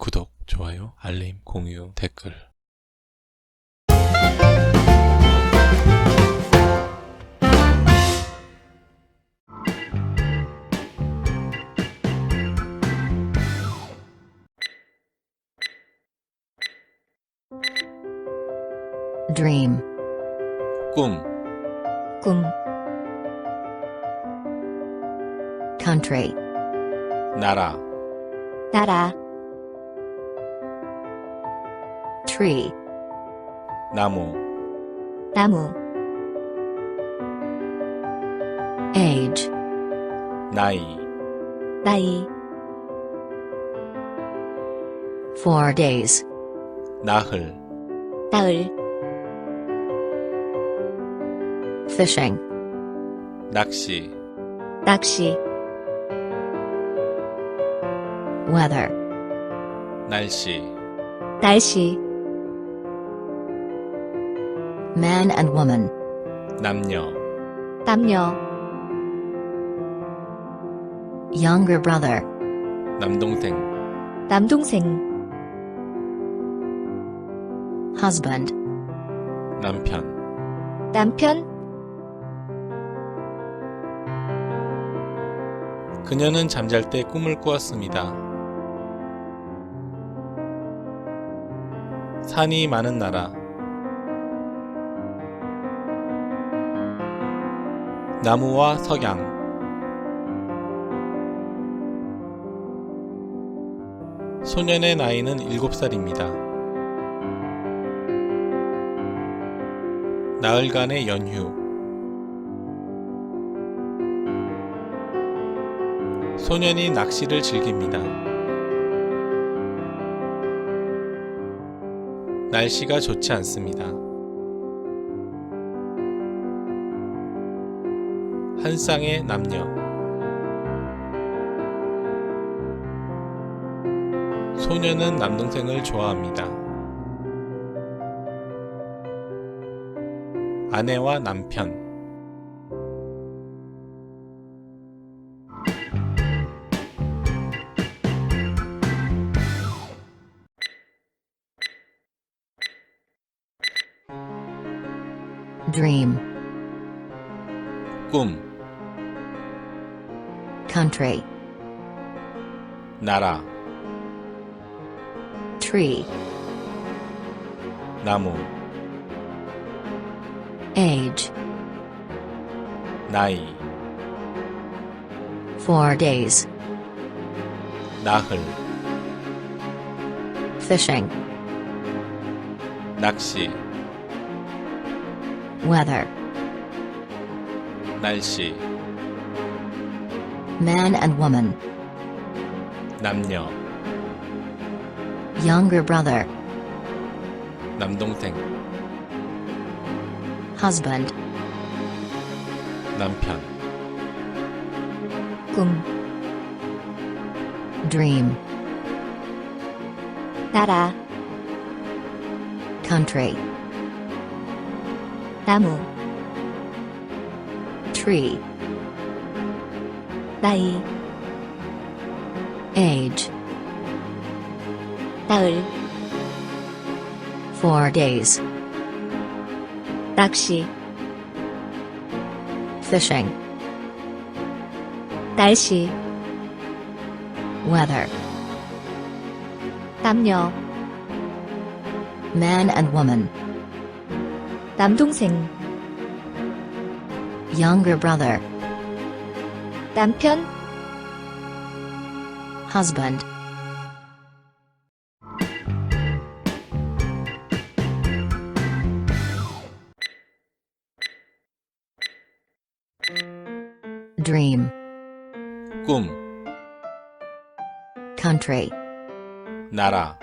구독, 좋아요, 알림, 공유, 댓글. dream, 꿈, 꿈, country, 나라, 나라, tree, 나무, 나무, age, 나이, 나이, 4 days, 나흘, 나흘, fishing, 낚시, 낚시, weather, 날씨, 날씨, man and woman, 남녀, 남녀, younger brother, 남동생, 남동생, husband, 남편, 남편, 그녀는 잠잘 때 꿈을 꾸었습니다. 산이 많은 나라, 나무와 석양, 소년의 나이는 7살입니다. 나흘간의 연휴, 소년이 낚시를 즐깁니다. 날씨가 좋지 않습니다. 한 쌍의 남녀, 소년은 남동생을 좋아합니다. 아내와 남편, dream, 꿈, country, 나라, tree, 나무, age, 나이, 4 days, 나흘, fishing, 낚시, weather, 날씨, man and woman, 남녀, younger brother, 남동생, husband, 남편, 꿈, dream, 나라, country, 나무, tree, 나이, age, 나흘, 4 days, 낚시, fishing, 날씨, weather, 남녀, man and woman, 남동생, younger brother, 남편, husband, dream, 꿈, country, 나라,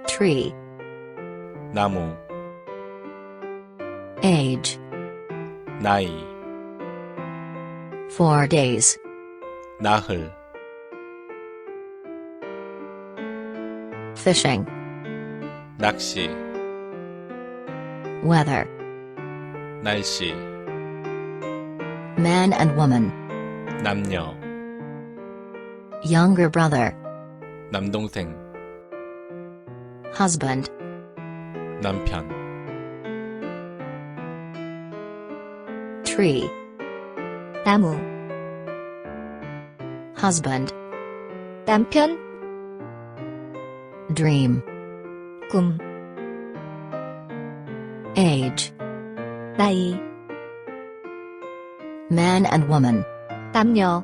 tree, 나무, age, 나이, 4 days, 나흘, fishing, 낚시, weather, 날씨, man and woman, 남녀, younger brother, 남동생, husband, 남편, tree, 나무, husband, 남편, dream, 꿈, age, 나이, man and woman, 남녀,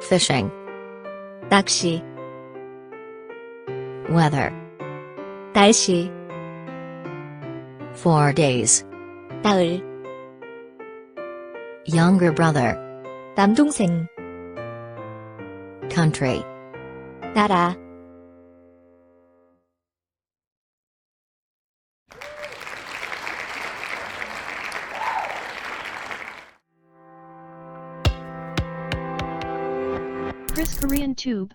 fishing, 낚시, weather, 날씨, 4 days, 나흘, younger brother, 남동생, country, 나라. Chris Korean Tube.